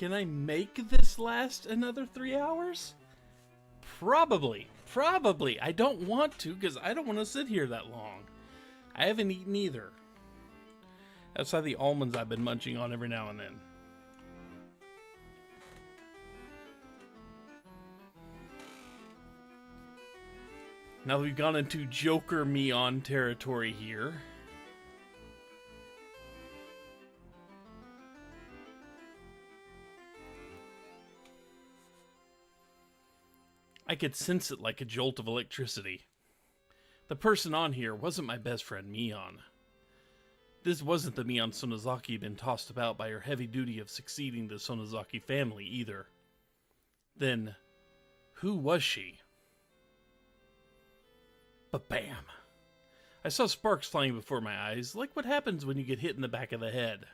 Can I make this last another 3 hours? Probably. Probably. I don't want to because I don't want to sit here that long. I haven't eaten either. Outside the almonds I've been munching on every now and then. Now that we've gone into Joker Mion territory here. I could sense it like a jolt of electricity. The person on here wasn't my best friend Mion. This wasn't the Mion Sonozaki had been tossed about by her heavy duty of succeeding the Sonozaki family either. Then, who was she? But bam! I saw sparks flying before my eyes, like what happens when you get hit in the back of the head.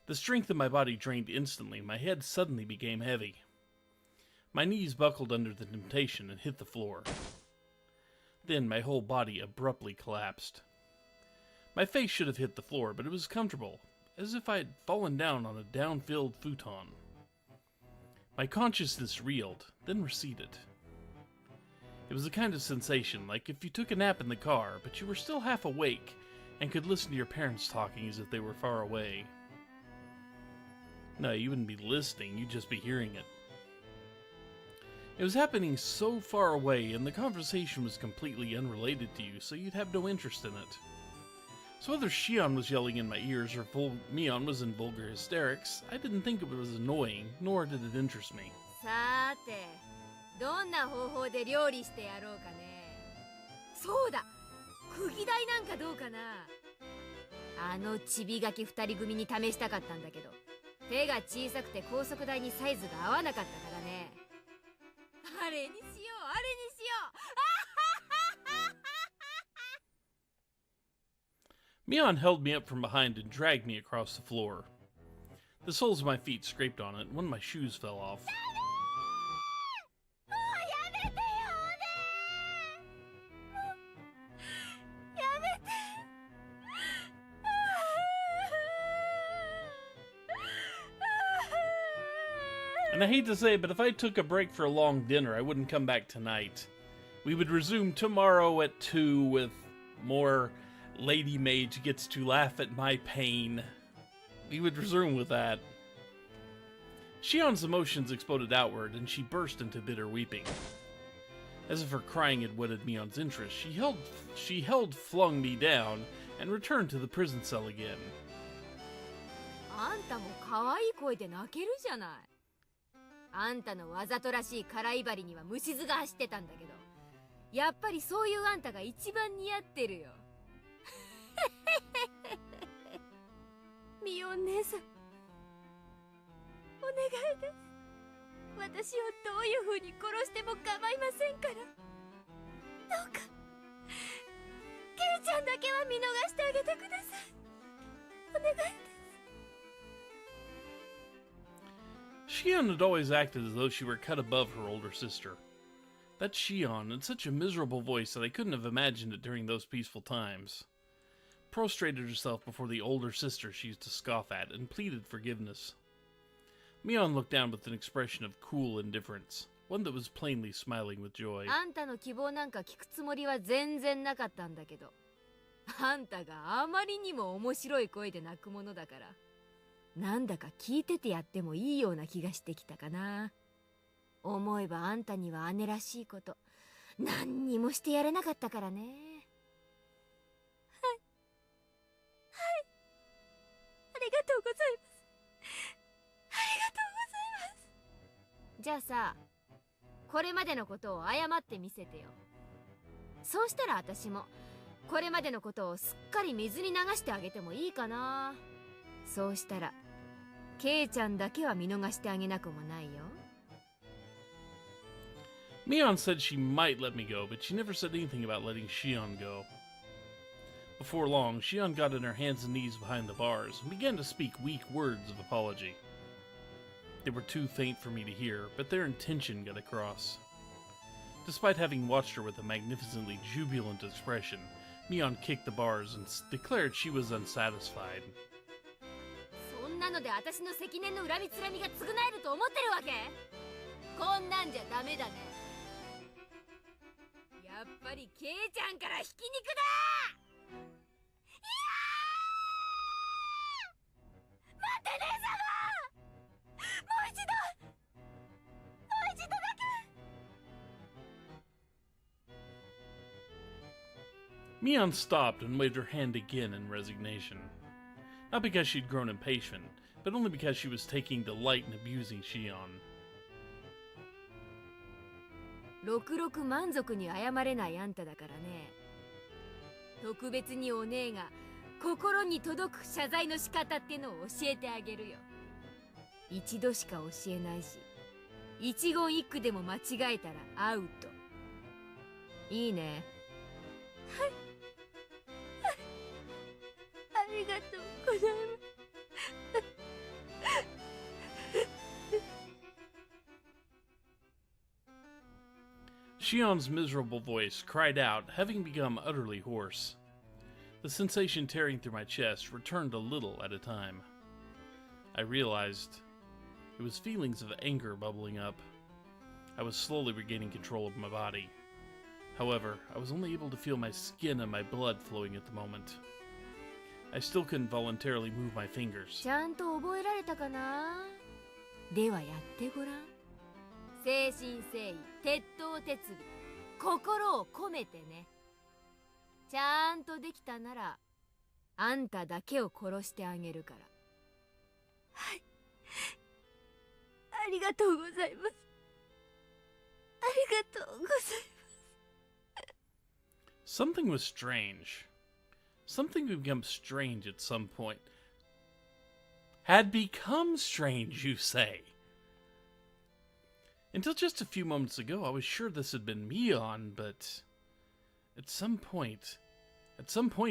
The strength in my body drained instantly, my head suddenly became heavy. My knees buckled under the temptation and hit the floor. Then my whole body abruptly collapsed. My face should have hit the floor, but it was comfortable, as if I had fallen down on a down-filled futon. My consciousness reeled, then receded. It was a kind of sensation, like if you took a nap in the car, but you were still half awake, and could listen to your parents talking as if they were far away. No, you wouldn't be listening, you'd just be hearing it. It was happening so far away, and the conversation was completely unrelated to you, so you'd have no interest in it. So whether Shion was yelling in my ears or Mion was in vulgar hysterics, I didn't think it was annoying, nor did it interest me. さて、どんな方法で料理してやろうかね。そうだ、釘台なんかどうかな。あのちびがき二人組に試したかったんだけど、手が小さくて高速台にサイズが合わなかったからね。あれにしよう、あれにしよう。Mion held me up from behind and dragged me across the floor. The soles of my feet scraped on it, and one of my shoes fell off. And I hate to say it, but if I took a break for a long dinner, I wouldn't come back tonight. We would resume tomorrow at 2 with more Lady Mage gets to laugh at my pain. We would resume with that. Shion's emotions exploded outward, and she burst into bitter weeping. As if her crying had whetted Mion's interest, she flung me down, and returned to the prison cell again. あんたも可愛い声で泣けるじゃない。あんたのわざとらしい辛い針には虫唾が走ってたんだけど、やっぱりそういうあんたが一番似合ってるよ。ミオン姉さん、お願いです。私をどういう風に殺しても構いませんから。どうかケイちゃんだけは見逃してあげてください。お願いです。Shion had always acted as though she were cut above her older sister. That Shion had such a miserable voice that I couldn't have imagined it during those peaceful times. Prostrated herself before the older sister she used to scoff at, and pleaded forgiveness. Mion looked down with an expression of cool indifference, one that was plainly smiling with joy. あんたの希望なんか聞くつもりは全然なかったんだけど、あんたがあまりにも面白い声で泣くものだから、なんだか聞いててやってもいいような気がしてきたかな。思えばあんたには姉らしいこと何にもしてやれなかったからね。はいはい、ありがとうございます。ありがとうございます。じゃあさ、これまでのことを謝ってみせてよ。そうしたら私もこれまでのことをすっかり水に流してあげてもいいかな。そうしたらケイちゃんだけは見逃してあげなくもないよ。Mion said she might let me go, but she never said anything about letting Shion go. Before long, Shion got on her hands and knees behind the bars and began to speak weak words of apology. They were too faint for me to hear, but their intention got across. Despite having watched her with a magnificently jubilant expression, Mion kicked the bars and declared she was unsatisfied. そんなので私の積年の恨みつらみが償えると思ってるわけ？こんなんじゃダメだね。やっぱりケイちゃんからひき肉だ。いやー、待って姉様、もう一度だけ。 Mion stopped and waved her hand again in resignation. Not because she'd grown impatient, but only because she was taking delight in abusing Shion. ろくろく満足に謝れないあんただからね。特別にお姉が心に届く謝罪の仕方ってのを教えてあげるよ。一度しか教えないし、一言一句でも間違えたらアウト。いいね。はい、ありがとうございます。Shion's miserable voice cried out, having become utterly hoarse. The sensation tearing through my chest returned a little at a time. I realized it was feelings of anger bubbling up. I was slowly regaining control of my body. However, I was only able to feel my skin and my blood flowing at the moment. I still couldn't voluntarily move my fingers. ちゃんと覚えられたかな？ではやってごらん。誠心誠意、鉄頭鉄尾、心を込めてね。ちゃんとできたなら、あんただけを殺してあげるから。はい。ありがとうございます。ありがとうございます。Something was strange. Something had become strange at some point. Had become strange, you say? Until just a few moments ago, I was sure this had been Mion, but at some point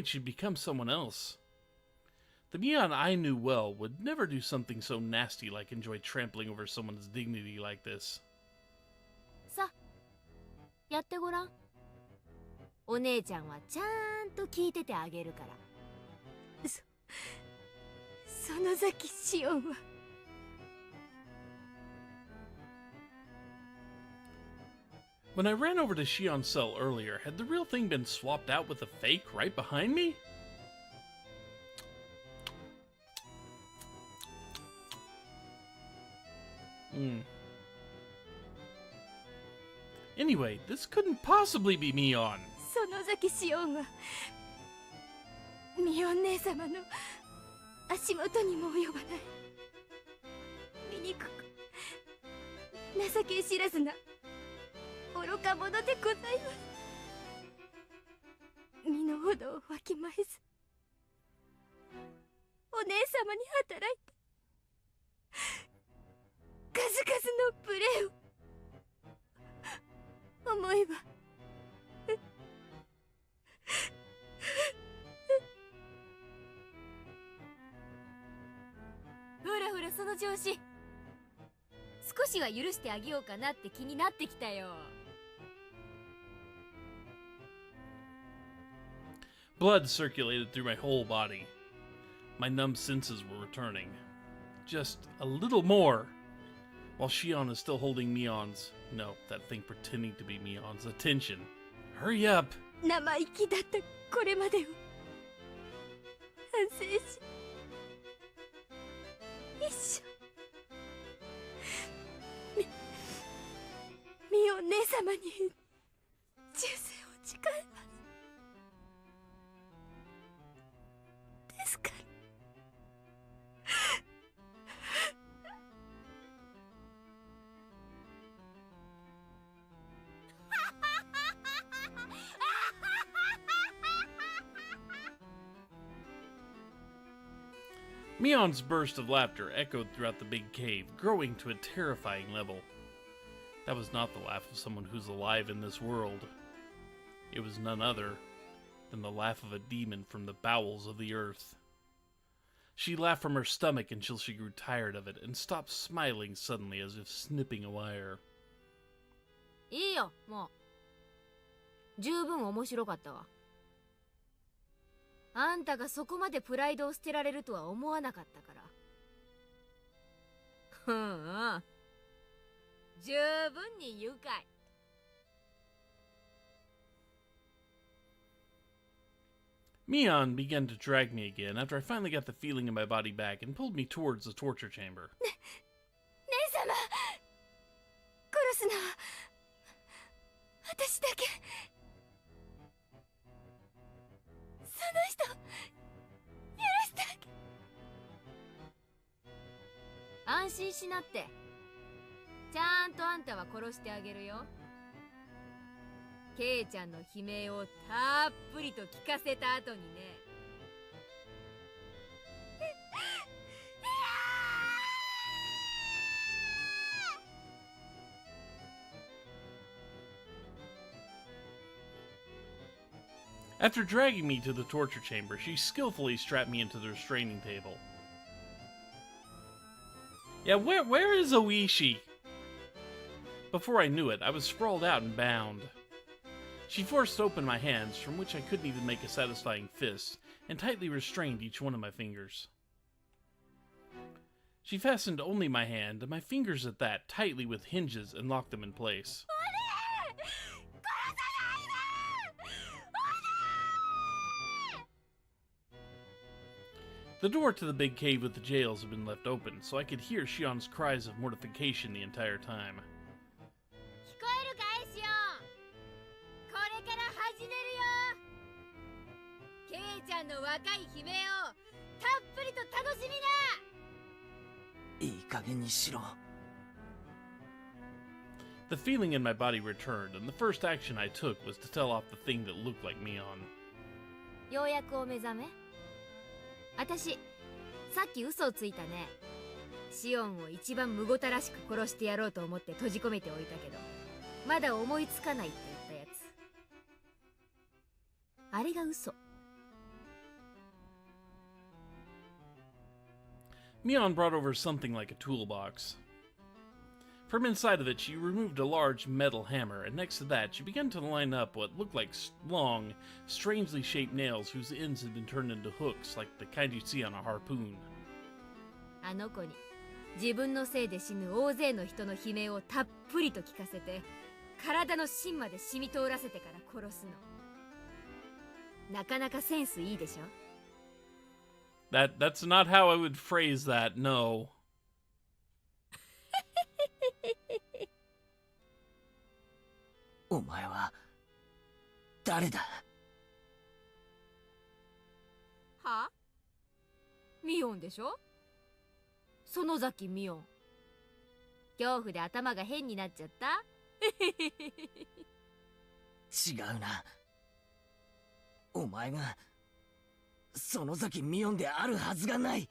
she'd become someone else. The Mion I knew well would never do something so nasty like enjoy trampling over someone's dignity like this. さ、やってごらん。お姉ちゃんはちゃんと聞いててあげるから。園崎シオンは。When I ran over to Shion's cell earlier, had the real thing been swapped out with a fake right behind me? Anyway, this couldn't possibly be Mion. 園崎シオンはミオン姉様の足元にも及ばない醜く情け知らずな愚か者でございます。身の程をわきまえずお姉様に働いた数々の無礼を思えばほらほらその調子。少しは許してあげようかなって気になってきたよ。Blood circulated through my whole body. My numb senses were returning. Just a little more. While Shion is still holding Mion's, no, that thing pretending to be Mion's, attention. Hurry up! 生意気だったこれまでを反省し、一生ミオン姉様に忠誠を誓います。ですからMion's burst of laughter echoed throughout the big cave, growing to a terrifying level. That was not the laugh of someone who's alive in this world. It was none other than the laugh of a demon from the bowels of the earth. She laughed from her stomach until she grew tired of it and stopped smiling suddenly as if snipping a wire. いいよ、もう。十分面白かったわ。あんたがそこまでプライドを捨てられるとは思わなかったから。うんうん。十分に愉快。Mion began to drag me again after I finally got the feeling in my body back and pulled me towards the torture chamber. 姉様、殺すのは私だけ。その人許してあげ。安心しなって。ちゃんとあんたは殺してあげるよ。ケイちゃんの悲鳴をたっぷりと聞かせた後にね。After dragging me to the torture chamber, she skillfully strapped me into the restraining table. Yeah, where is Oishi? Before I knew it, I was sprawled out and bound. She forced open my hands, from which I couldn't even make a satisfying fist, and tightly restrained each one of my fingers. She fastened only my hand, and my fingers at that, tightly with hinges, and locked them in place. The door to the big cave with the jails had been left open, so I could hear Shion's cries of mortification the entire time. 聞こえるかい、シオン。これから始めるよ。ケイちゃんの若い悲鳴をたっぷりと楽しみな。いい加減にしろ。The feeling in my body returned, and the first action I took was to tell off the thing that looked like Mion. ようやくお目覚め。私、さっき嘘をついたね。シオンを一番むごたらしく殺してやろうと思って閉じ込めておいたけど、まだ思いつかないって言ったやつ。あれが嘘。Mion brought over something like a toolbox. From inside of it, she removed a large metal hammer, and next to that, she began to line up what looked like long, strangely shaped nails whose ends had been turned into hooks like the kind you see on a harpoon. あの子に自分のせいで死ぬ大勢の人の悲鳴をたっぷりと聞かせて、体の芯まで染み通らせてから殺すの。なかなかセンスいいでしょ？ That's not how I would phrase that, no. お前は誰だ？は？ミオンでしょ？園崎ミオン。恐怖で頭が変になっちゃった？違うな。お前が園崎ミオンであるはずがない。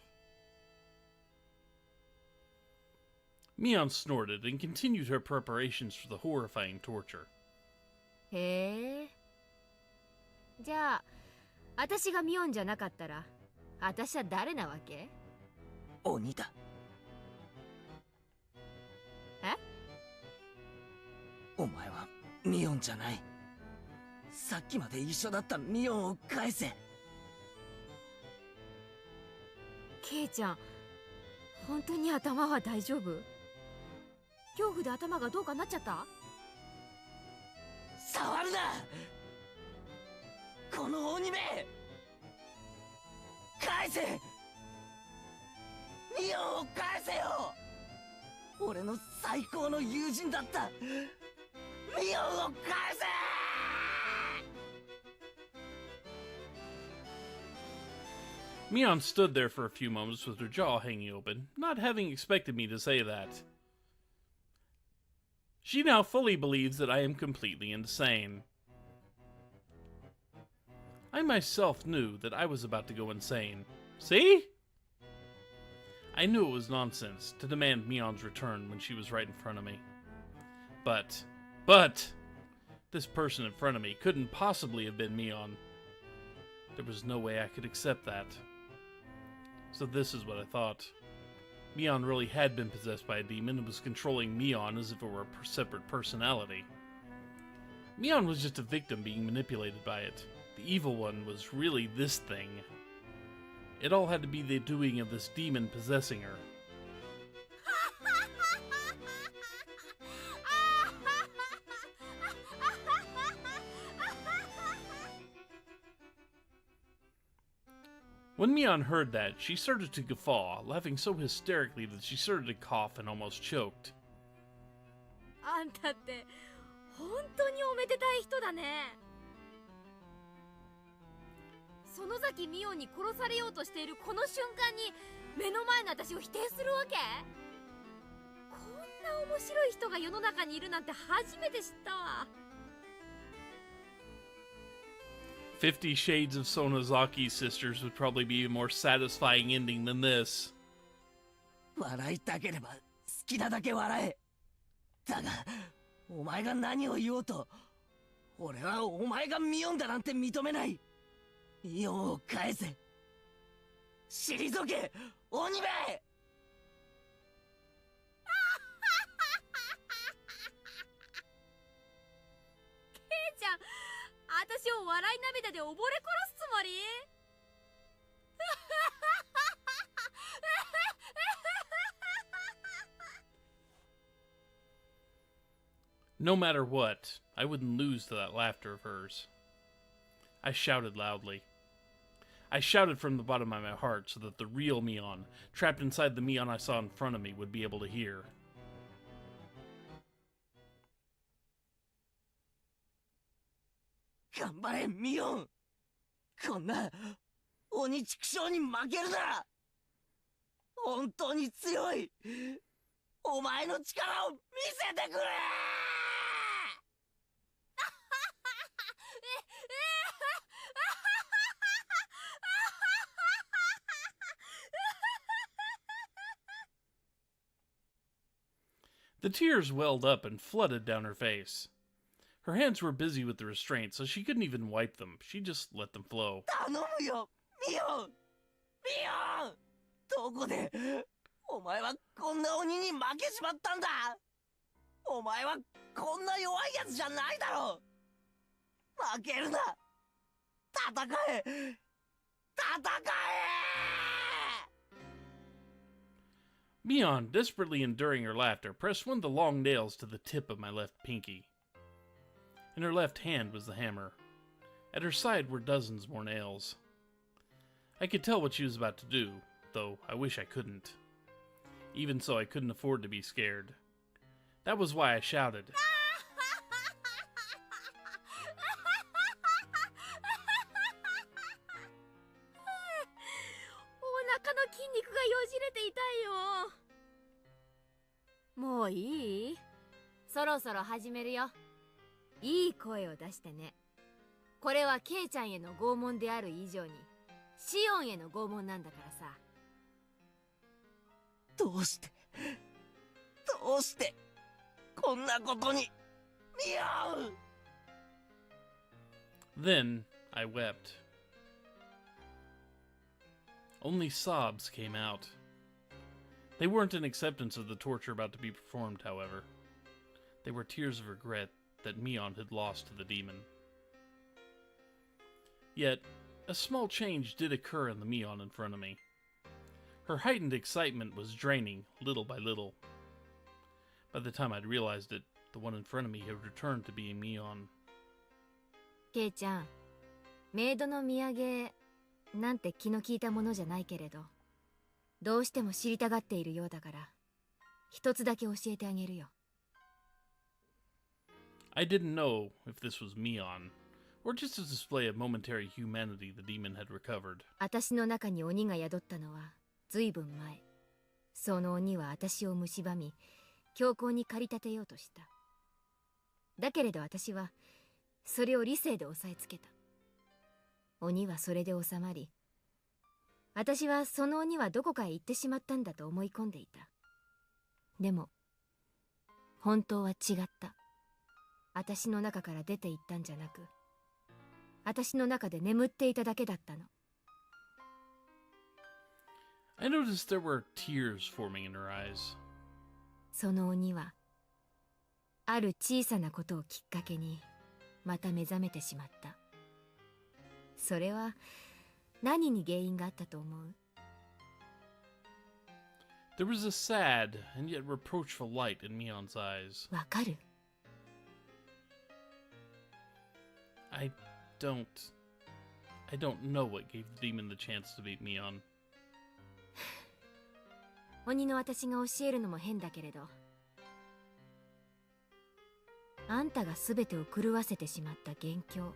Mion snorted and continued her preparations for the horrifying torture. へえ。じゃあ、私がミオンじゃなかったら、私は誰なわけ？鬼だ。え？お前はミオンじゃない。さっきまで一緒だったミオンを返せ。ケイちゃん、本当に頭は大丈夫？恐怖で頭がどうかなっちゃった？触るな！この鬼め！返せ！ミオンを返せよ！俺の最高の友人だったミオンを返せMion stood there for a few moments with her jaw hanging open, not having expected me to say that. She now fully believes that I am completely insane. I myself knew that I was about to go insane. See? I knew it was nonsense to demand Mion's return when she was right in front of me. But, this person in front of me couldn't possibly have been Mion. There was no way I could accept that. So this is what I thought. Mion really had been possessed by a demon and was controlling Mion as if it were a separate personality. Mion was just a victim being manipulated by it. The evil one was really this thing. It all had to be the doing of this demon possessing her. When Mion heard that, she started to guffaw, laughing so hysterically that she started to cough and almost choked. あんたって本当におめでたい人だね。園崎美音に殺されようとしているこの瞬間に目の前の私を否定するわけ？こんな面白い人が世の中にいるなんて初めて知ったわ。50 Shades of Sonozaki's sisters would probably be a more satisfying ending than this. 笑いたければ好きなだけ笑え。だがお前が何を言おうと俺はお前がミオンだなんて認めない。ミオンを返せ。退け鬼め。ケイちゃん、私を笑い涙で溺れ殺すつもりNo matter what, I wouldn't lose to that laughter of hers. I shouted loudly. I shouted from the bottom of my heart so that the real Mion, trapped inside the Mion I saw in front of me, would be able to hear. 頑張れミオン。こんな鬼畜生に負けるな。本当に強いお前の力を見せてくれ。The tears welled up and flooded down her face. Her hands were busy with the restraint, so she couldn't even wipe them. She just let them flow. 頼むよミオン。ミオンどこでお前はこんな鬼に負けちまったんだ。お前はこんな弱いやつじゃないだろ。負けるな。戦え戦え。Mion, desperately enduring her laughter, pressed one of the long nails to the tip of my left pinky. In her left hand was the hammer. At her side were dozens more nails. I could tell what she was about to do, though I wish I couldn't. Even so, I couldn't afford to be scared. That was why I shouted. お腹の筋肉がよじれて痛いよ。もういい？そろそろ始めるよ。いい声を出してね。これはケイちゃんへの拷問である以上にシオンへの拷問なんだからさ。どうしてこんなことに。ミオン。 Then I wept. Only sobs came out. They weren't an acceptance of the torture about to be performed, however. They were tears of regret that Mion had lost to the demon. Yet, a small change did occur in the Mion in front of me. Her heightened excitement was draining little by little. By the time I'd realized it, the one in front of me had returned to being Mion. ケイちゃん、メイドの土産なんて気の利いたものじゃないけれど、どうしても知りたがっているようだから、一つだけ教えてあげるよ。I didn't know if this was Mion, or just a display of momentary humanity the demon had recovered. 私の中に鬼が宿ったのはずいぶん前。その鬼は私を蝕み、強行に駆り立てようとした。だけれど私はそれを理性で押さえつけた。鬼はそれで収まり、私はその鬼はどこかへ行ってしまったんだと思い込んでいた。でも本当は違った。私の中から出て行ったんじゃなく、私の中で眠っていただけだったの。I noticed there were tears forming in her eyes. その鬼はある小さなことをきっかけにまた目覚めてしまった。それは何に原因があったと思う？ There was a sad and yet reproachful light in Mion's eyes. わかる？ I I don't know what gave the demon the chance to beat me on. 鬼の私が教えるのも変だけれど、あんたが全てを狂わせてしまった元凶。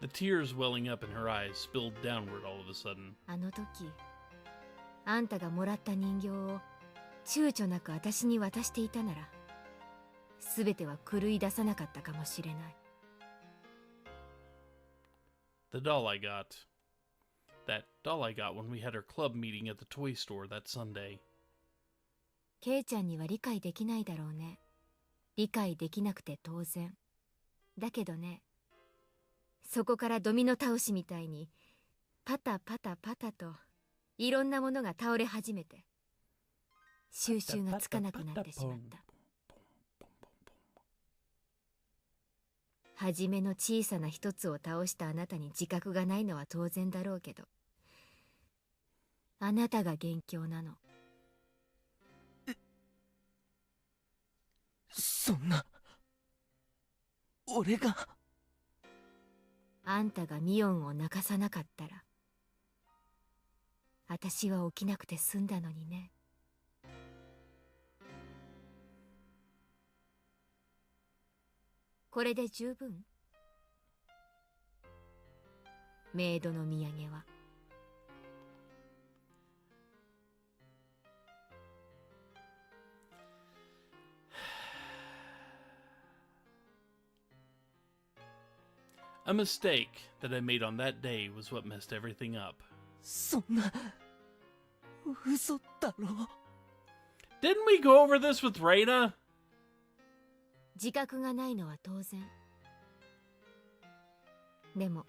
The tears welling up in her eyes spilled downward all of a sudden. あの時、あんたがもらった人形を躊躇なく私に渡していたなら、全ては狂い出さなかったかもしれない。The doll I got. That doll I got when we had our club meeting at the toy store that Sunday. ケイちゃんには理解できないだろうね。理解できなくて当然。だけどね、そこからドミノ倒しみたいにパタパタパタといろんなものが倒れ始めて、収拾がつかなくなってしまった。はじめの小さな一つを倒したあなたに自覚がないのは当然だろうけど、あなたが元凶なの。そんな、俺が。あんたがミオンを泣かさなかったら、私は起きなくて済んだのにね。これで十分？メイドの土産は。A mistake that I made on that day was what messed everything up. そんな、嘘だろ。Didn't we go over this with Reina? 自覚がないのは当然。でも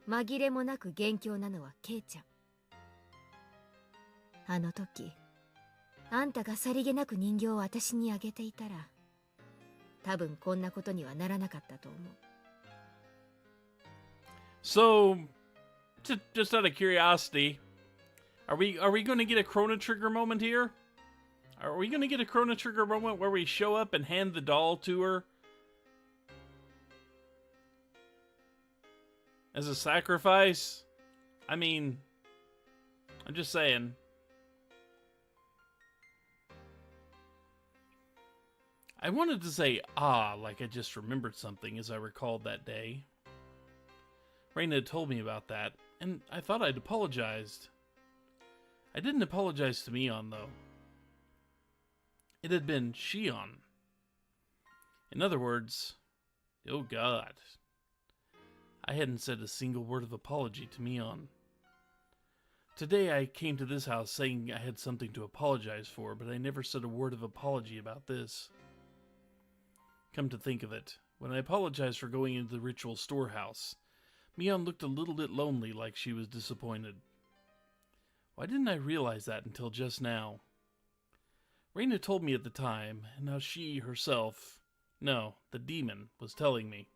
紛れもなく元凶なのはケイちゃん。あの時あんたがさりげなく人形を私にあげていたら、多分こんなことにはならなかったと思う。So, just out of curiosity, are we going to get a Chrono Trigger moment here? Are we going to get a Chrono Trigger moment where we show up and hand the doll to her as a sacrifice? I mean, I'm just saying. I wanted to say, like I just remembered something as I recalled that day. Reina had told me about that, and I thought I'd apologized. I didn't apologize to Mion, though. It had been Shion. In other words, oh God. I hadn't said a single word of apology to Mion. Today I came to this house saying I had something to apologize for, but I never said a word of apology about this. Come to think of it, when I apologized for going into the ritual storehouse, Mion looked a little bit lonely, like she was disappointed. Why didn't I realize that until just now? Reina told me at the time, and now she herself, no, the demon, was telling me.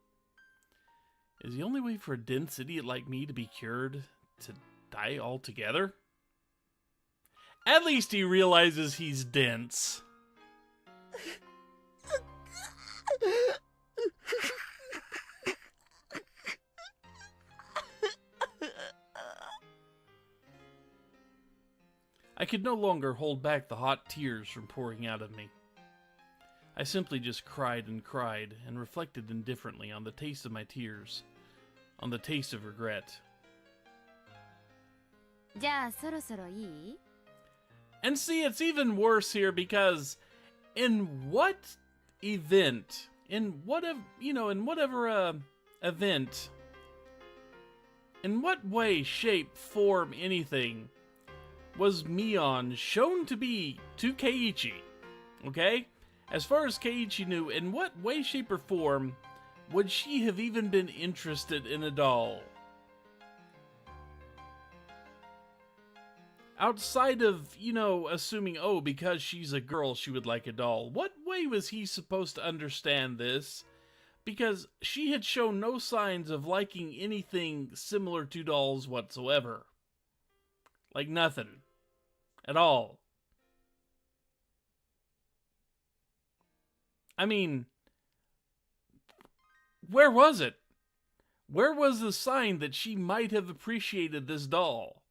Is the only way for a dense idiot like me to be cured to die altogether? At least he realizes he's dense. I could no longer hold back the hot tears from pouring out of me. I simply just cried and cried, and reflected indifferently on the taste of my tears, on the taste of regret. じゃあそろそろいい？ And see, it's even worse here because in what event, in whatever, event, in what way, shape, form, anything, was Mion shown to be to Keiichi? Okay? As far as Keiichi knew, in what way, shape, or form would she have even been interested in a doll? Outside of, assuming, because she's a girl, she would like a doll. What way was he supposed to understand this? Because she had shown no signs of liking anything similar to dolls whatsoever. Like nothing. At all. I mean, Where was it? Where was the sign that she might have appreciated this doll?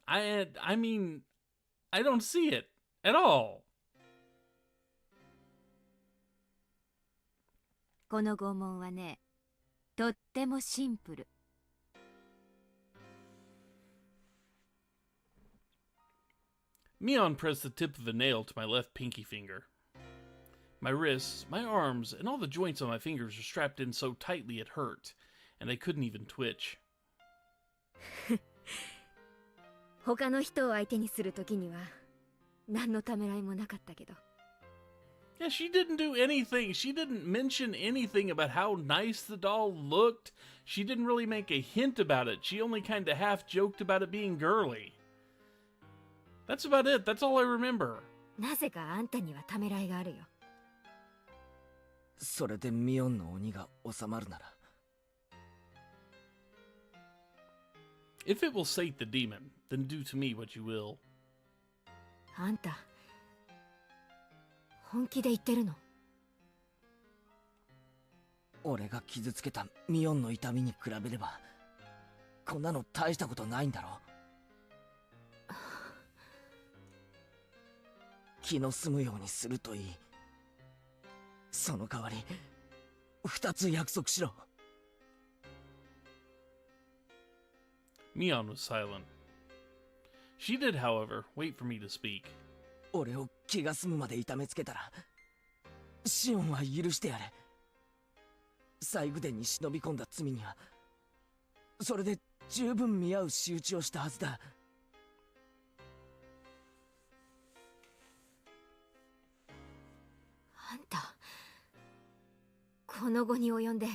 I mean, I don't see it at all. この拷問はね、とってもシンプル。Mion pressed the tip of a nail to my left pinky finger. My wrists, my arms, and all the joints on my fingers were strapped in so tightly it hurt, and I couldn't even twitch. 他の人を相手にするときには何のためらいもなかったけど。Yeah, she didn't do anything. She didn't mention anything about how nice the doll looked. She didn't really make a hint about it. She only kind of half joked about it being girly. That's about it. That's all I remember. なぜかあんたにはためらいがあるよ。それでミオンの鬼が収まるなら。If it will sate the demon, then do to me what you will. あんた、本気で言ってるの？俺が傷つけたミオンの痛みに比べれば、こんなの大したことないんだろ。気の済むようにするといい。その代わり、二つ約束しろ。Mion was silent. She did, however, wait for me to speak. 俺を気が済むまで痛めつけたら、シオンは許してやれ。西宮殿に忍び込んだ罪には、それで十分見合う仕打ちをしたはずだ。あんた、この後に及んで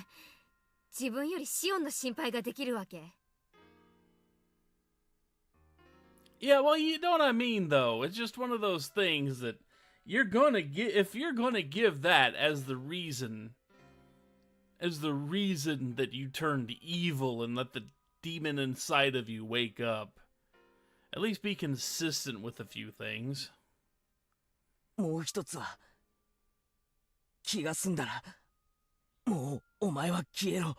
自分よりシオンの心配ができるわけYeah, well, you know what I mean, though. It's just one of those things that you're gonna get, if you're gonna give that as the reason that you turned evil and let the demon inside of you wake up, at least be consistent with a few things. もう一つは、気が済んだら、もうお前は消えろ。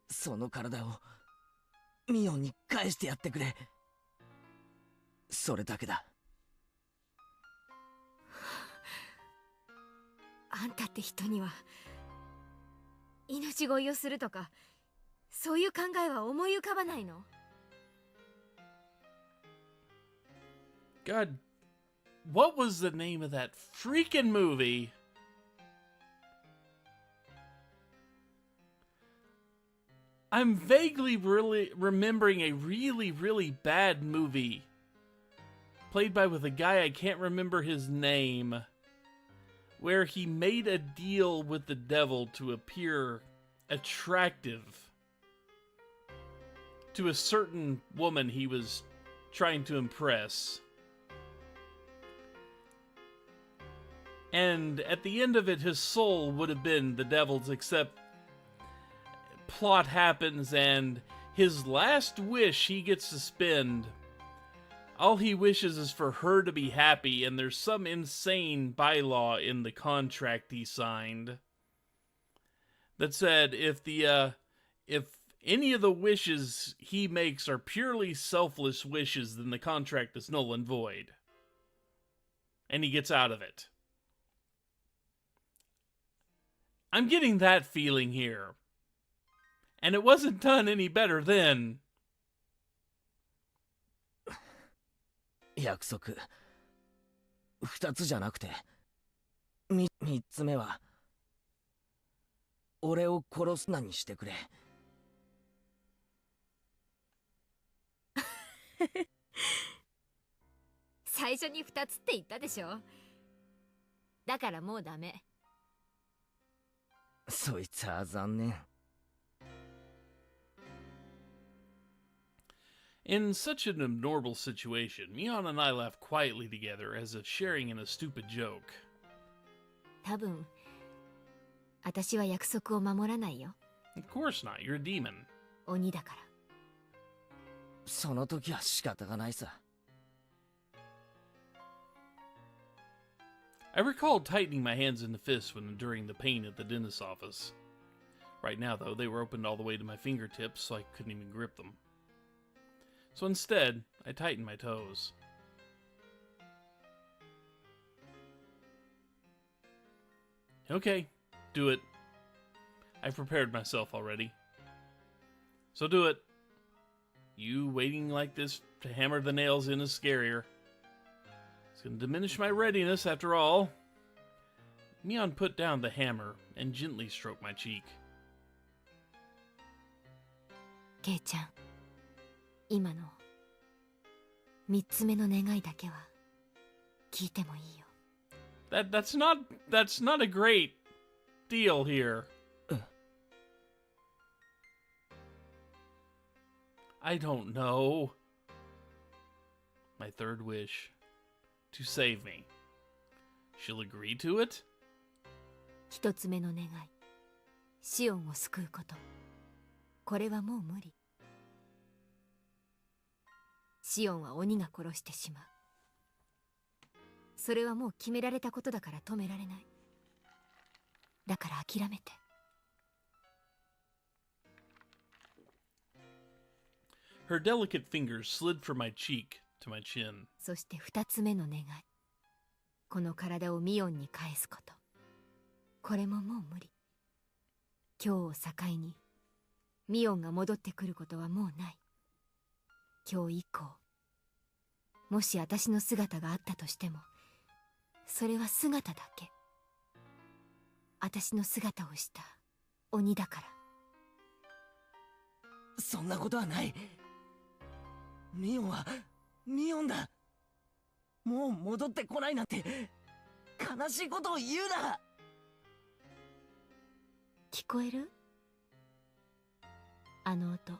その体をミオンに返してやってくれ。それだけだ。あんたって人には命乞いをするとかそういう考えは思い浮かばないの？ God, what was the name of that freaking movie? I'm vaguely really remembering a really bad movie played with a guy I can't remember his name, where he made a deal with the devil to appear attractive to a certain woman he was trying to impress. And at the end of it, his soul would have been the devil's, except plot happens and his last wish he gets to spend, all he wishes is for her to be happy, and there's some insane bylaw in the contract he signed that said if any of the wishes he makes are purely selfless wishes, then the contract is null and void. And he gets out of it. I'm getting that feeling here. And it wasn't done any better then. 約束。二つじゃなくて、三つ目は、俺を殺すなにしてくれ。最初に2つって言ったでしょ。だからもうダメ。そいつは残念。In such an abnormal situation, Mion and I laughed quietly together as if sharing in a stupid joke. 多分、私は約束を守らないよ。Of course not, you're a demon. 鬼だから。その時は仕方がないさ。I recalled tightening my hands into fists when enduring the pain at the dentist's office. Right now, though, they were opened all the way to my fingertips, so I couldn't even grip them. So instead, I tightened my toes. Okay, do it. I've prepared myself already. So do it. You waiting like this to hammer the nails in is scarier. It's going to diminish my readiness after all. Mion put down the hammer and gently stroked my cheek. ケイちゃん、今の3つ目の願いだけは聞いてもいいよ。That's not a great deal here. I don't know. My third wish. To save me. She'll agree to it? 1つ目の願い、シオンを救うこと。これはもう無理。シオンは鬼が殺してしまう。それはもう決められたことだから止められない。だから諦めて。Her delicate fingers slid from my cheek to my chin. そして2つ目の願い。この体をミオンに返すこと。これももう無理。今日を境にミオンが戻ってくることはもうない。今日以降、もし私の姿があったとしても、それは姿だけ。私の姿をした鬼だから。そんなことはない。ミオンはミオンだ。もう戻ってこないなんて悲しいことを言うな。聞こえる？あの音。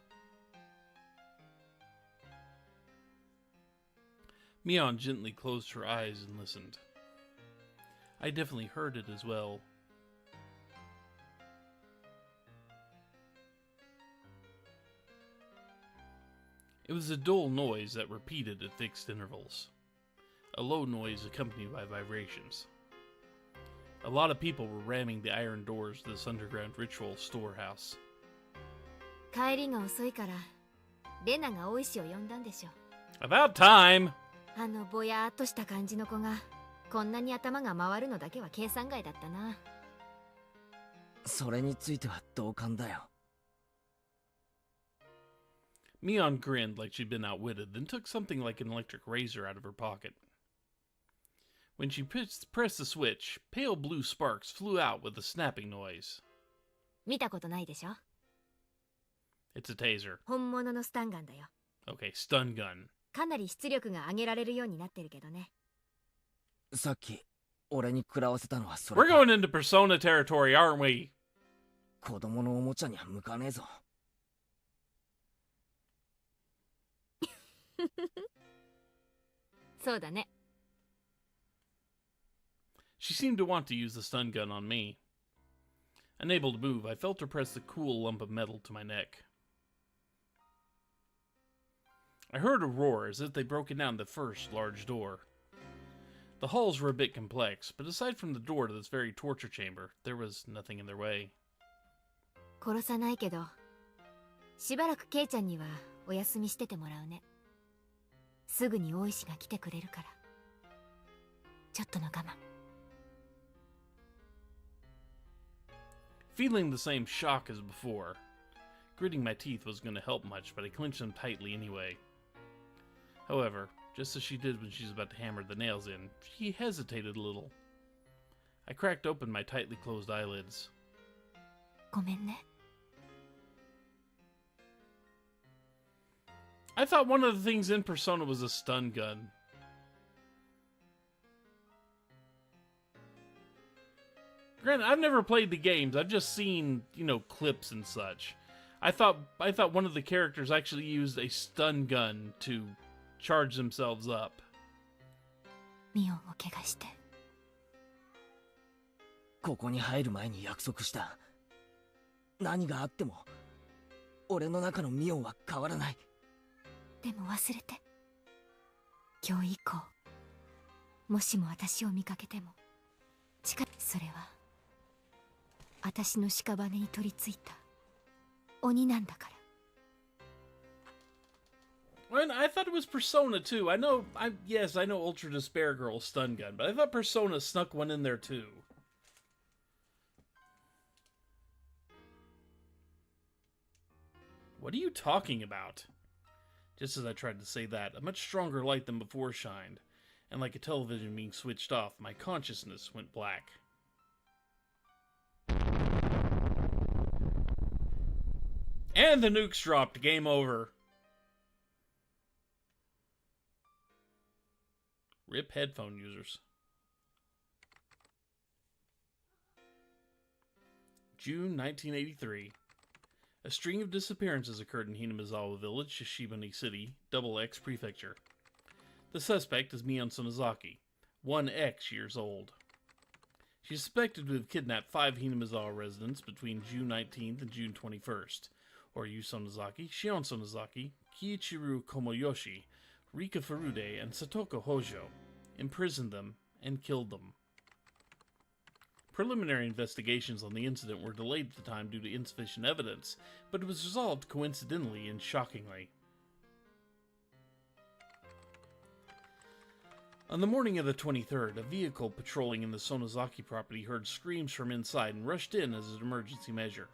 Mion gently closed her eyes and listened. I definitely heard it as well. It was a dull noise that repeated at fixed intervals. A low noise accompanied by vibrations. A lot of people were ramming the iron doors to this underground ritual storehouse. 帰りが遅いから、レナが大石を呼んだんでしょ。About time! あのぼやーっとした感じの子が、こんなに頭が回るのだけは計算外だったな。それについては同感だよ。Mion grinned like she'd been outwitted, then took something like an electric razor out of her pocket. When she pressed the switch, pale blue sparks flew out with a snapping noise. 見たことないでしょ？ It's a taser. 本物のスタンガンだよ。Okay, stun gun. かなり出力が上げられるようになってるけどね。さっき俺に食らわせたのはそれ We're か。 going into Persona territory, aren't we? 子供のおもちゃには向かねえぞ。そうだね。She seemed to want to use the stun gun on me. Unable to move, I felt her press the cool lump of metal to my neck. I heard a roar as if they'd broken down the first large door. The halls were a bit complex, but aside from the door to this very torture chamber, there was nothing in their way. 殺さないけど、しばらくケイちゃんにはお休みしててもらうね。すぐに大石が来てくれるから。ちょっとの我慢。Feeling the same shock as before, gritting my teeth wasn't going to help much, but I clenched them tightly anyway. However, just as she did when she was about to hammer the nails in, she hesitated a little. I cracked open my tightly closed eyelids. ごめんね。I thought one of the things in Persona was a stun gun. Granted, I've never played the games. I've just seen, clips and such. I thought one of the characters actually used a stun gun to charge themselves up. ミオンを怪我して。ここに入る前に約束した。何があっても俺の中のミオンは変わらない。でも忘れて。今日以降、もしも私を見かけても、それは私の屍に取り付いた鬼なんだから。 Well, I thought it was Persona too. Yes, I know Ultra Despair Girl's stun gun, but I thought Persona snuck one in there too. What are you talking about? Just as I tried to say that, a much stronger light than before shined, and like a television being switched off, my consciousness went black. And the nukes dropped. Game over. RIP headphone users. June 1983. A string of disappearances occurred in Hinamizawa Village, Shishibani City, Double X Prefecture. The suspect is Mion Sonozaki, 1X years old. She is suspected to have kidnapped 5 Hinamizawa residents between June 19th and June 21st, or Yu Sonozaki, Shion Sonozaki, Keiichi Komoyoshi, Rika Furude, and Satoko Hojo, imprisoned them, and killed them. Preliminary investigations on the incident were delayed at the time due to insufficient evidence, but it was resolved coincidentally and shockingly. On the morning of the 23rd, a vehicle patrolling in the Sonozaki property heard screams from inside and rushed in as an emergency measure.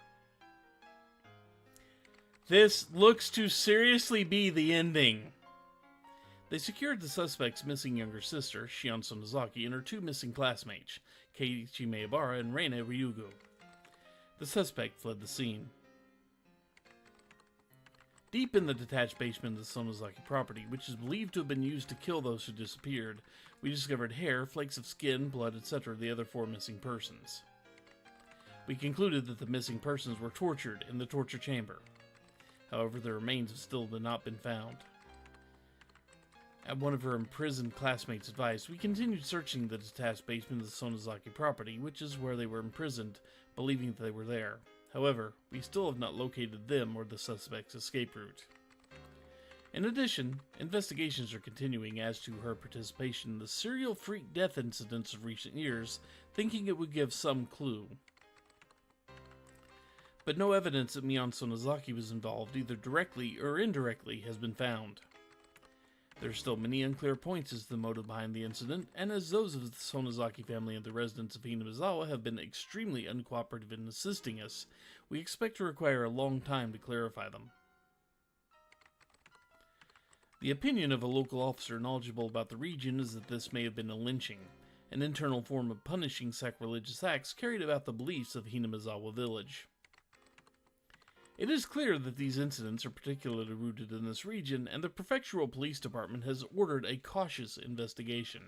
This looks to seriously be the ending. They secured the suspect's missing younger sister, Shion Sonozaki, and her 2 missing classmates, Keiichi Maebara and Reina Ryugu. The suspect fled the scene. Deep in the detached basement of the Sonozaki property, which is believed to have been used to kill those who disappeared, we discovered hair, flakes of skin, blood, etc. of the other 4 missing persons. We concluded that the missing persons were tortured in the torture chamber. However, their remains have still not been found. At one of her imprisoned classmates' advice, we continued searching the detached basement of the Sonozaki property, which is where they were imprisoned, believing that they were there. However, we still have not located them or the suspect's escape route. In addition, investigations are continuing as to her participation in the serial freak death incidents of recent years, thinking it would give some clue. But no evidence that Mion Sonozaki was involved, either directly or indirectly, has been found. There are still many unclear points as to the motive behind the incident, and as those of the Sonozaki family and the residents of Hinamizawa have been extremely uncooperative in assisting us, we expect to require a long time to clarify them. The opinion of a local officer knowledgeable about the region is that this may have been a lynching, an internal form of punishing sacrilegious acts carried about the beliefs of Hinamizawa village. It is clear that these incidents are particularly rooted in this region, and the prefectural police department has ordered a cautious investigation.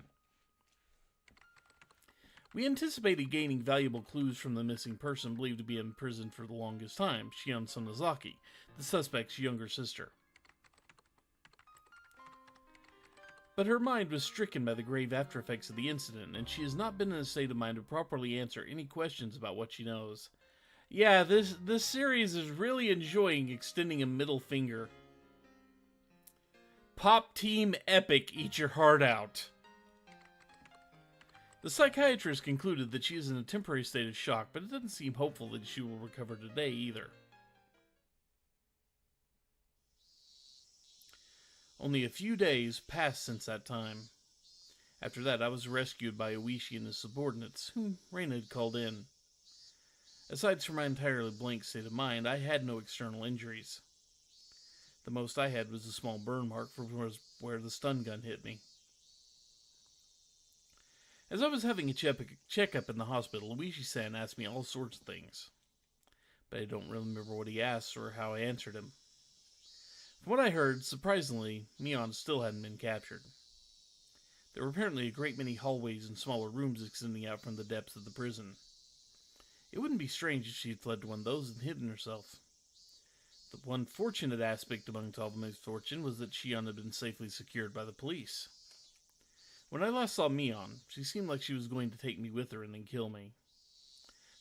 We anticipated gaining valuable clues from the missing person believed to be in prison for the longest time, Shion Sonozaki, the suspect's younger sister. But her mind was stricken by the grave aftereffects of the incident, and she has not been in a state of mind to properly answer any questions about what she knows. Yeah, this series is really enjoying extending a middle finger. Pop Team Epic, eat your heart out. The psychiatrist concluded that she is in a temporary state of shock, but it doesn't seem hopeful that she will recover today either. Only a few days passed since that time. After that, I was rescued by Oishi and his subordinates, whom Reina had called in. Aside from my entirely blank state of mind, I had no external injuries. The most I had was a small burn mark from where the stun gun hit me. As I was having a checkup in the hospital, Oishi-san asked me all sorts of things. But I don't remember what he asked or how I answered him. From what I heard, surprisingly, Mion still hadn't been captured. There were apparently a great many hallways and smaller rooms extending out from the depths of the prison. It wouldn't be strange if she had fled to one of those and hidden herself. The one fortunate aspect amongst all the misfortune was that Shion had been safely secured by the police. When I last saw Mion, she seemed like she was going to take me with her and then kill me.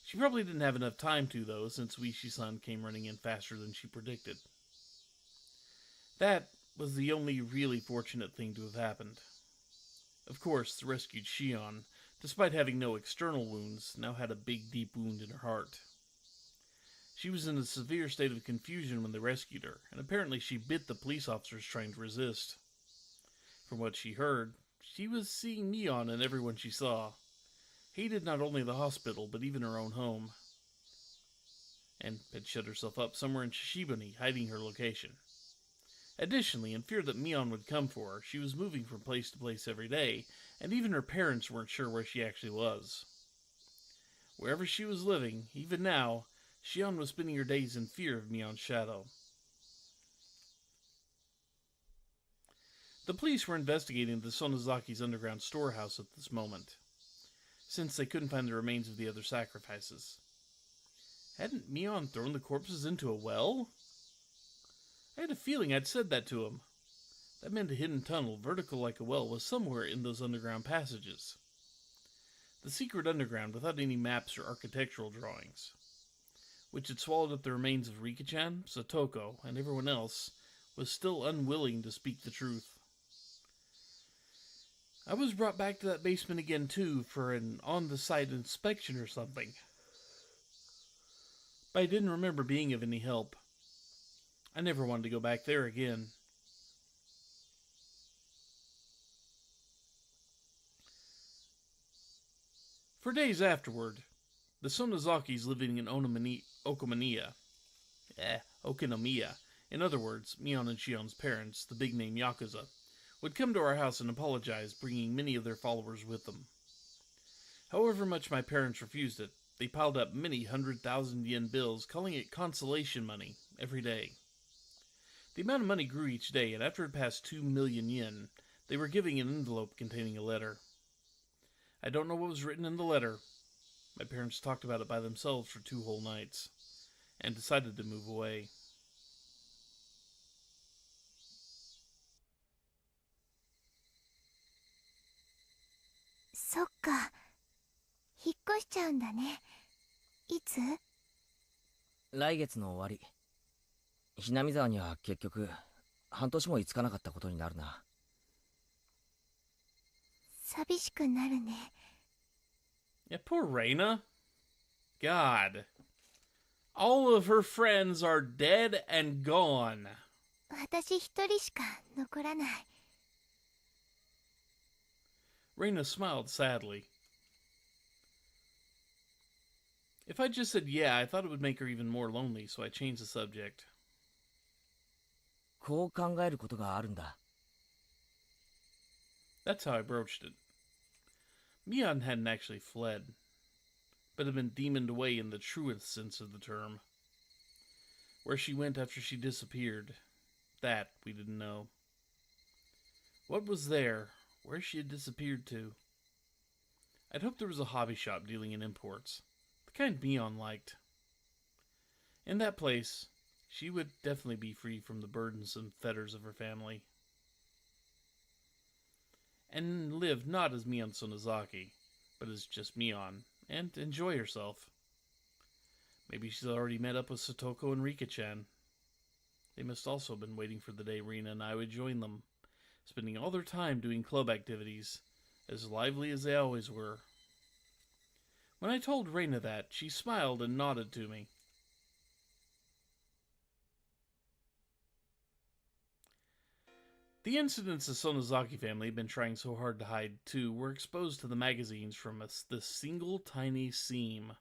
She probably didn't have enough time to, though, since Oishi-san came running in faster than she predicted. That was the only really fortunate thing to have happened. Of course, the rescued Shion, despite having no external wounds, now had a big, deep wound in her heart. She was in a severe state of confusion when they rescued her, and apparently she bit the police officers trying to resist. From what she heard, she was seeing Mion and everyone she saw. Hated not only the hospital, but even her own home. And had shut herself up somewhere in Shishibuni, hiding her location. Additionally, in fear that Mion would come for her, she was moving from place to place every day, and even her parents weren't sure where she actually was. Wherever she was living, even now, Shion was spending her days in fear of Mion's shadow. The police were investigating the Sonozaki's underground storehouse at this moment, since they couldn't find the remains of the other sacrifices. Hadn't Mion thrown the corpses into a well? I had a feeling I'd said that to him. That meant a hidden tunnel, vertical like a well, was somewhere in those underground passages. The secret underground without any maps or architectural drawings, which had swallowed up the remains of Rika-chan, Satoko, and everyone else, was still unwilling to speak the truth. I was brought back to that basement again, too, for an on-the-site inspection or something. But I didn't remember being of any help. I never wanted to go back there again. For days afterward, the Sonozakis living in Okonomiya. In other words, Mion and Shion's parents, the big-name Yakuza, would come to our house and apologize, bringing many of their followers with them. However much my parents refused it, they piled up many 100,000 yen bills, calling it consolation money, every day. The amount of money grew each day, and after it passed 2 million yen, they were giving an envelope containing a letter. I don't know what was written in the letter. My parents talked about it by themselves for 2 whole nights, and decided to move away. So 引っ越しちゃうんだね。いつ？来月の終わり。ひなみ沢には結局半年も居つかなかったことになるな。寂しくなるね。Yeah, poor Reina. God. All of her friends are dead and gone. 私一人しか残らない。Reina smiled sadly. If I just said yeah, I thought it would make her even more lonely, so I changed the subject. こう考えることがあるんだ。That's how I broached it. Mion hadn't actually fled, but had been demoned away in the truest sense of the term. Where she went after she disappeared, that we didn't know. What was there, where she had disappeared to? I'd hoped there was a hobby shop dealing in imports, the kind Mion liked. In that place, she would definitely be free from the burdensome fetters of her family. And live not as Mion Sonozaki, but as just Mion, and enjoy herself. Maybe she's already met up with Satoko and Rika-chan. They must also have been waiting for the day Rina and I would join them, spending all their time doing club activities, as lively as they always were. When I told Reina that, she smiled and nodded to me. The incidents the Sonozaki family had been trying so hard to hide, too, were exposed to the magazines from this single tiny seam.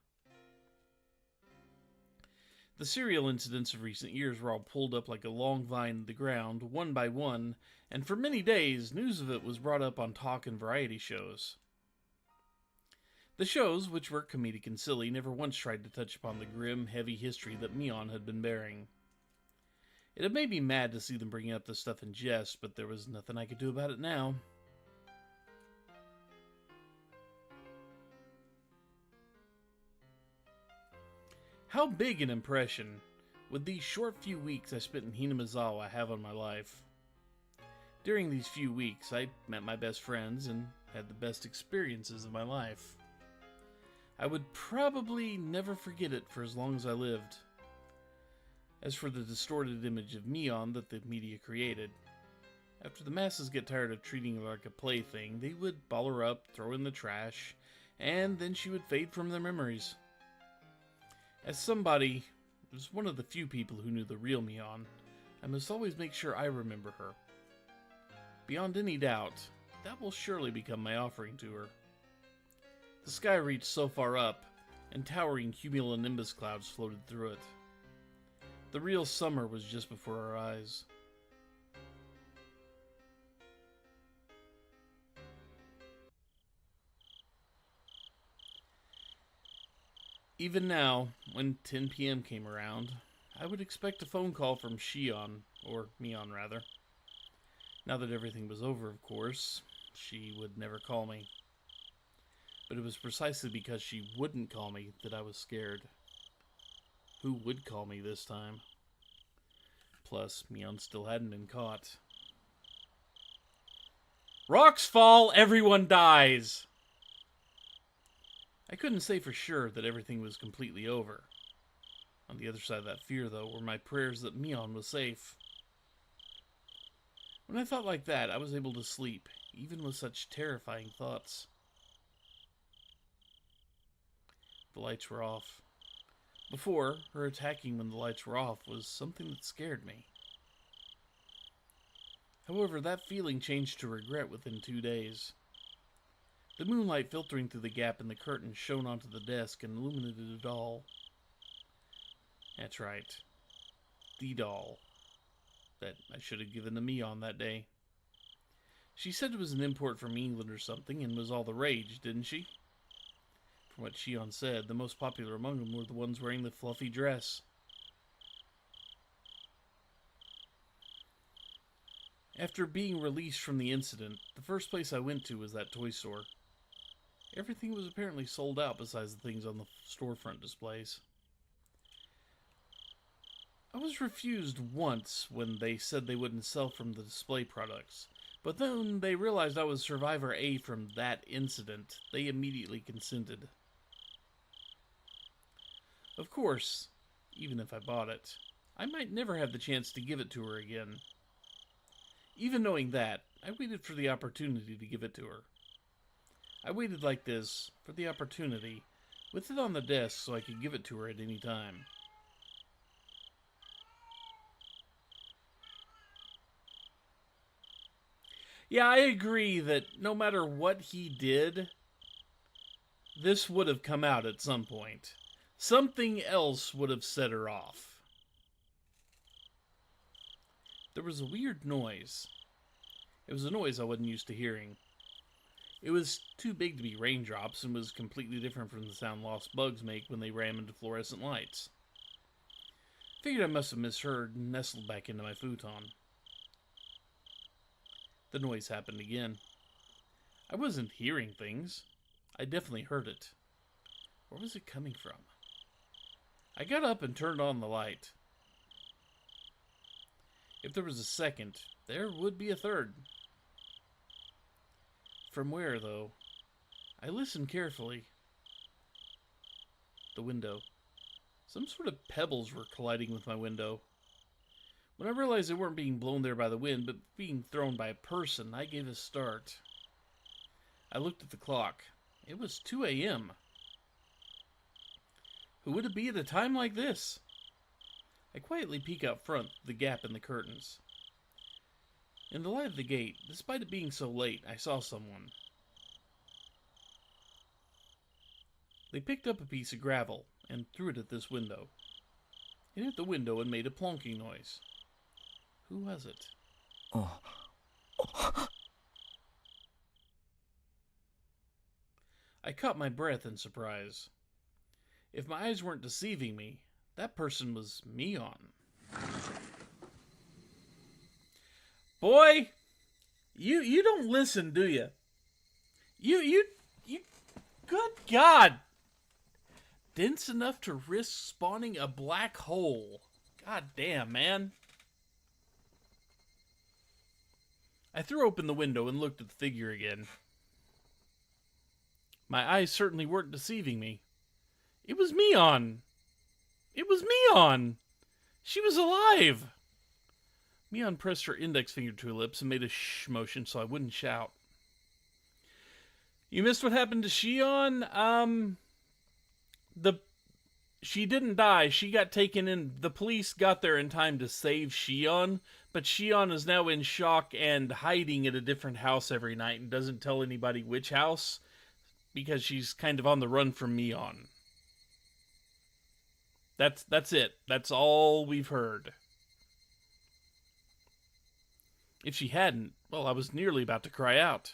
The serial incidents of recent years were all pulled up like a long vine in the ground, one by one, and for many days, news of it was brought up on talk and variety shows. The shows, which were comedic and silly, never once tried to touch upon the grim, heavy history that Mion had been bearing. It had made me mad to see them bringing up this stuff in jest, but there was nothing I could do about it now. How big an impression would these short few weeks I spent in Hinamizawa have on my life? During these few weeks, I met my best friends and had the best experiences of my life. I would probably never forget it for as long as I lived. As for the distorted image of Mion that the media created, After the masses get tired of treating her like a plaything, they would ball her up, throw in the trash, and then she would fade from their memories. As somebody who's one of the few people who knew the real Mion, I must always make sure I remember her. Beyond any doubt, that will surely become my offering to her. The sky reached so far up, and towering cumulonimbus clouds floated through it. The real summer was just before our eyes. Even now, when 10 p.m. came around, I would expect a phone call from Shion, or Mion rather. Now that everything was over, of course, she would never call me. But it was precisely because she wouldn't call me that I was scared. Who would call me this time? Plus, Mion still hadn't been caught. Rocks fall, everyone dies! I couldn't say for sure that everything was completely over. On the other side of that fear, though, were my prayers that Mion was safe. When I thought like that, I was able to sleep, even with such terrifying thoughts. The lights were off. Before, her attacking when the lights were off was something that scared me. However, that feeling changed to regret within 2 days. The moonlight filtering through the gap in the curtain shone onto the desk and illuminated a doll. That's right. The doll that I should have given to Mion that day. She said it was an import from England or something and was all the rage, didn't she? From what Shion said, the most popular among them were the ones wearing the fluffy dress. After being released from the incident, the first place I went to was that toy store. Everything was apparently sold out besides the things on the storefront displays. I was refused once when they said they wouldn't sell from the display products, but then they realized I was Survivor A from that incident. They immediately consented. Of course, even if I bought it, I might never have the chance to give it to her again. Even knowing that, I waited for the opportunity to give it to her. I waited like this, for the opportunity, with it on the desk so I could give it to her at any time. Yeah, I agree that no matter what he did, this would have come out at some point. Something else would have set her off. There was a weird noise. It was a noise I wasn't used to hearing. It was too big to be raindrops and was completely different from the sound lost bugs make when they ram into fluorescent lights. Figured I must have misheard and nestled back into my futon. The noise happened again. I wasn't hearing things. I definitely heard it. Where was it coming from? I got up and turned on the light. If there was a second, there would be a third. From where, though? I listened carefully. The window. Some sort of pebbles were colliding with my window. When I realized they weren't being blown there by the wind, but being thrown by a person, I gave a start. I looked at the clock. It was 2 a.m. Who would it be at a time like this? I quietly peek out front, the gap in the curtains. In the light of the gate, despite it being so late, I saw someone. They picked up a piece of gravel and threw it at this window. It hit the window and made a plonking noise. Who was it? Oh. I caught my breath in surprise. If my eyes weren't deceiving me, that person was Mion. Boy, you don't listen, do you? You, good God. Dense enough to risk spawning a black hole. God damn, man. I threw open the window and looked at the figure again. My eyes certainly weren't deceiving me. It was Mion. It was Mion. She was alive. Mion pressed her index finger to her lips and made a shh motion so I wouldn't shout. You missed what happened to Shion? She didn't die. She got taken in. The police got there in time to save Shion, but Shion is now in shock and hiding at a different house every night and doesn't tell anybody which house because she's kind of on the run from Mion. That's it. That's all we've heard. If she hadn't, well, I was nearly about to cry out.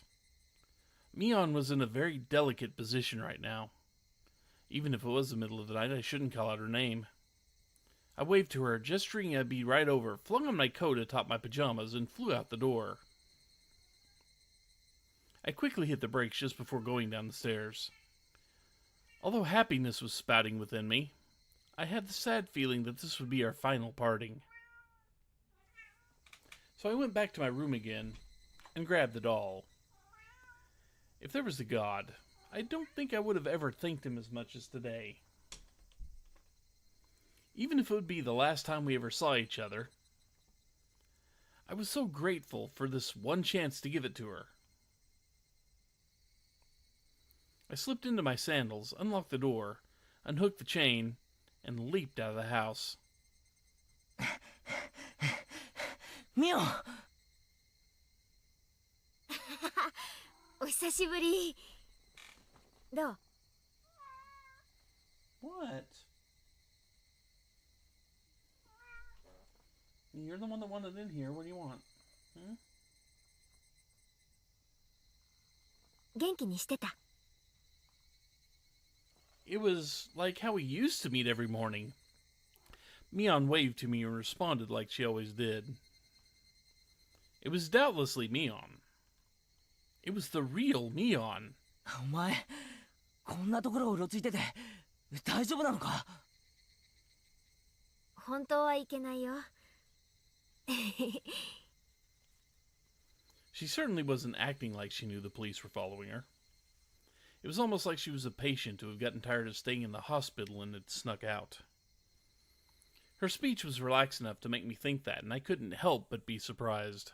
Mion was in a very delicate position right now. Even if it was the middle of the night, I shouldn't call out her name. I waved to her, gesturing I'd be right over, flung on my coat atop my pajamas, and flew out the door. I quickly hit the brakes just before going down the stairs. Although happiness was spouting within me, I had the sad feeling that this would be our final parting. So I went back to my room again and grabbed the doll. If there was a God, I don't think I would have ever thanked him as much as today. Even if it would be the last time we ever saw each other, I was so grateful for this one chance to give it to her. I slipped into my sandals, unlocked the door, unhooked the chain, and leaped out of the house. Mio! お久しぶり。どう？ What? You're the one that wanted in here. What do you want? Hmm? 元気にしてた？ It was like how we used to meet every morning. Mion waved to me and responded like she always did. It was doubtlessly Mion. It was the real Mion. お前、こんなところをうろついてて大丈夫なのか？本当はいけないよ。She certainly wasn't acting like she knew the police were following her. It was almost like she was a patient who had gotten tired of staying in the hospital and had snuck out. Her speech was relaxed enough to make me think that, and I couldn't help but be surprised.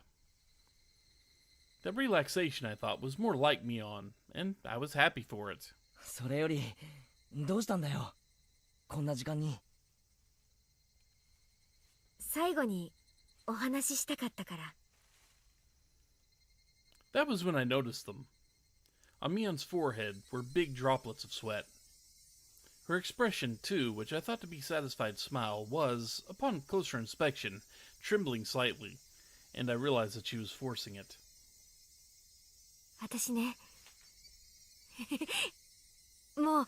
That relaxation, I thought, was more like Mion, and I was happy for it. それより、どうしたんだよ、こんな時間に。最後にお話ししたかったから。That was when I noticed them. On Mion's forehead were big droplets of sweat. Her expression, too, which I thought to be a satisfied smile, was, upon closer inspection, trembling slightly, and I realized that she was forcing it. 私ね、もう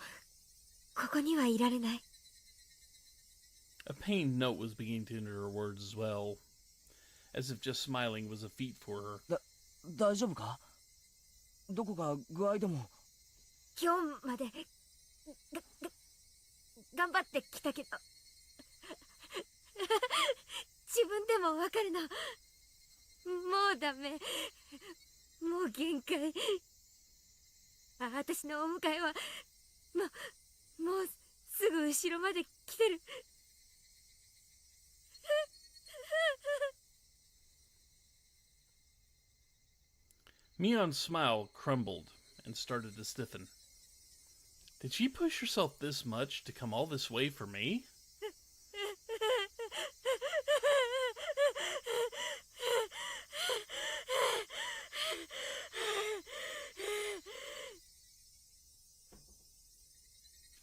ここにはいられない。A pained note was beginning to enter her words as well, as if just smiling was a feat for her. 大丈夫か？どこか具合でも。今日まで頑張ってきたけど自分でもわかるの。もうダメ、もう限界。私のお迎えはもうすぐ後ろまで来てる。Mion's smile crumbled and started to stiffen. Did she push herself this much to come all this way for me?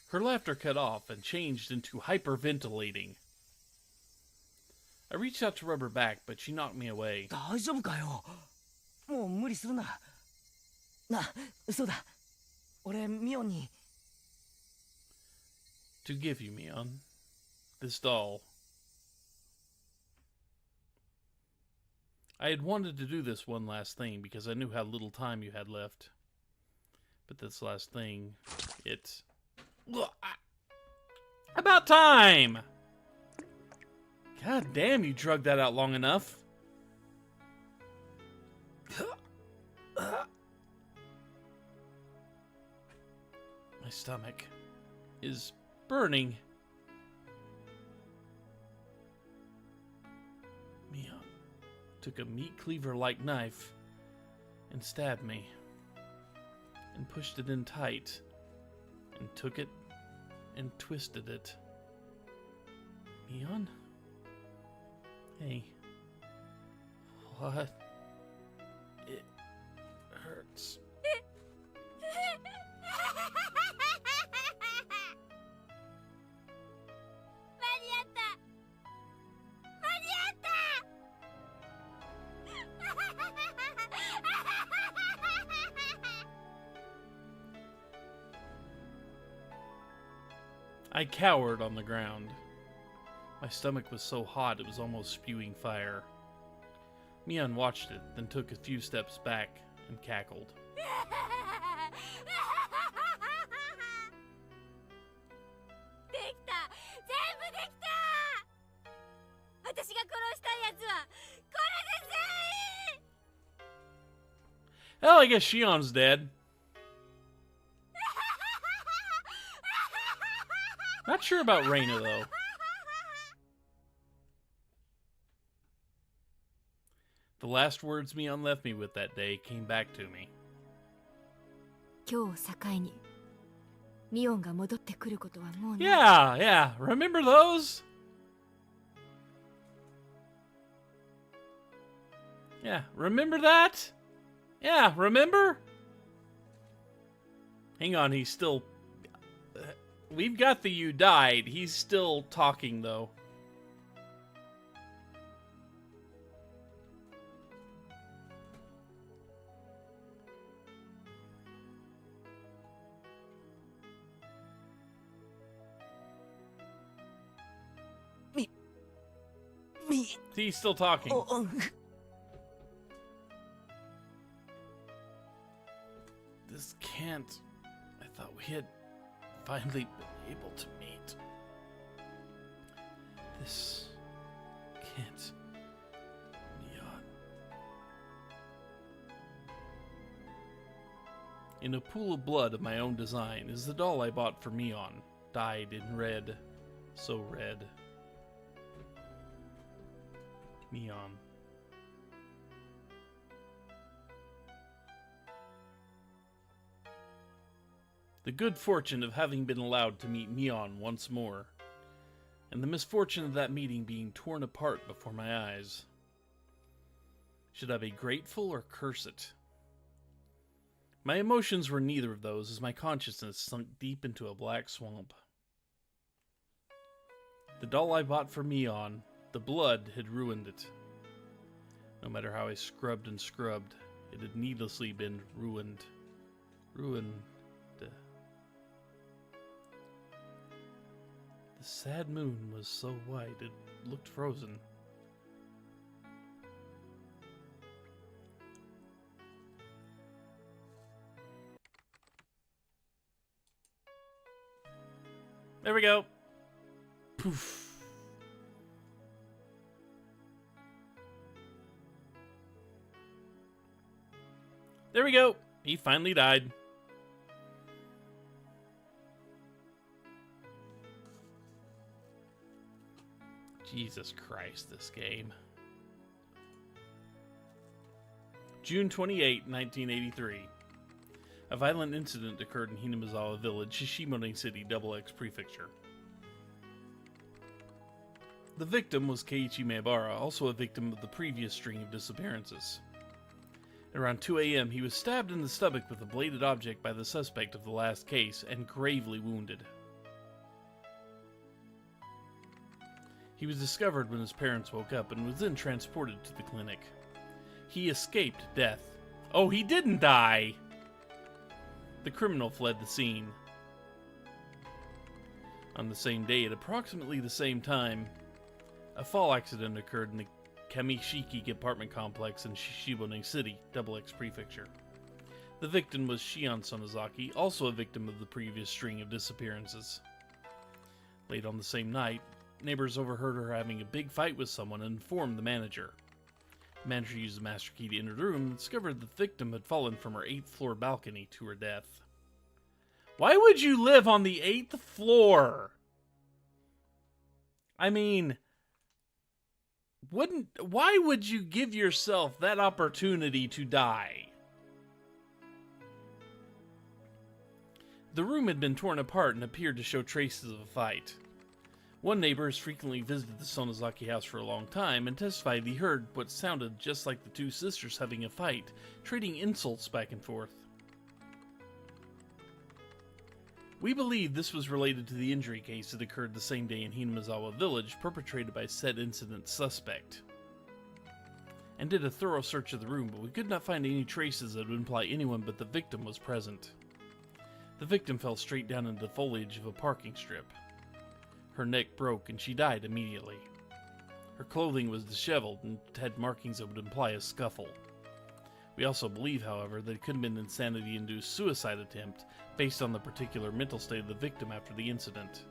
Her laughter cut off and changed into hyperventilating. I reached out to rub her back, but she knocked me away. 大丈夫かよ。もう無理するな。嘘だ。俺、ミオンに。To give you, Mion, this doll. I had wanted to do this one last thing because I knew how little time you had left. But this last thing, it's... About time! God damn, you drug that out long enough. My stomach is burning. Mion, took a meat cleaver-like knife and stabbed me, and pushed it in tight, and took it and twisted it. Mion? Hey. What? It hurts. I cowered on the ground. My stomach was so hot it was almost spewing fire. Mion watched it, then took a few steps back and cackled. Well, I guess Shion's dead. Not sure about Reina, though. The last words Mion left me with that day came back to me. 今日を境にミオンが戻ってくることはもうない。 Yeah, remember those? Yeah, remember that? Yeah, remember? Hang on, he's still... We've got the you died. He's still talking, though. Me. He's still talking. Oh, This can't... I thought we had finally been able to meet. This can't... Mion. In a pool of blood of my own design is the doll I bought for Mion, dyed in red. So red. Mion. The good fortune of having been allowed to meet Mion once more, and the misfortune of that meeting being torn apart before my eyes. Should I be grateful or curse it? My emotions were neither of those, as my consciousness sunk deep into a black swamp. The doll I bought for Mion, the blood had ruined it. No matter how I scrubbed and scrubbed, it had needlessly been ruined. Ruined. The sad moon was so white it looked frozen. There we go. Poof. There we go. He finally died. Jesus Christ, this game. June 28, 1983. A violent incident occurred in Hinamizawa Village, Shishimoto City, XX Prefecture. The victim was Keiichi Maebara, also a victim of the previous string of disappearances. Around 2 a.m., he was stabbed in the stomach with a bladed object by the suspect of the last case and gravely wounded. He was discovered when his parents woke up and was then transported to the clinic. He escaped death. Oh, he didn't die! The criminal fled the scene. On the same day, at approximately the same time, a fall accident occurred in the Kamishiki apartment complex in Shishibone City, XX Prefecture. The victim was Shion Sonozaki, also a victim of the previous string of disappearances. Late on the same night, neighbors overheard her having a big fight with someone and informed the manager. The manager used the master key to enter the room and discovered the victim had fallen from her 8th floor balcony to her death. Why would you live on the 8th floor? I mean, Why would you give yourself that opportunity to die? The room had been torn apart and appeared to show traces of a fight. One neighbor has frequently visited the Sonozaki house for a long time and testified he heard what sounded just like the two sisters having a fight, trading insults back and forth. We believe this was related to the injury case that occurred the same day in Hinamizawa village, perpetrated by said incident suspect, and did a thorough search of the room, but we could not find any traces that would imply anyone but the victim was present. The victim fell straight down into the foliage of a parking strip. Her neck broke and she died immediately. Her clothing was disheveled and had markings that would imply a scuffle. We also believe, however, that it could have been an insanity-induced suicide attempt based on the particular mental state of the victim after the incident.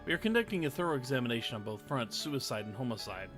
We are conducting a thorough examination on both fronts, suicide and homicide.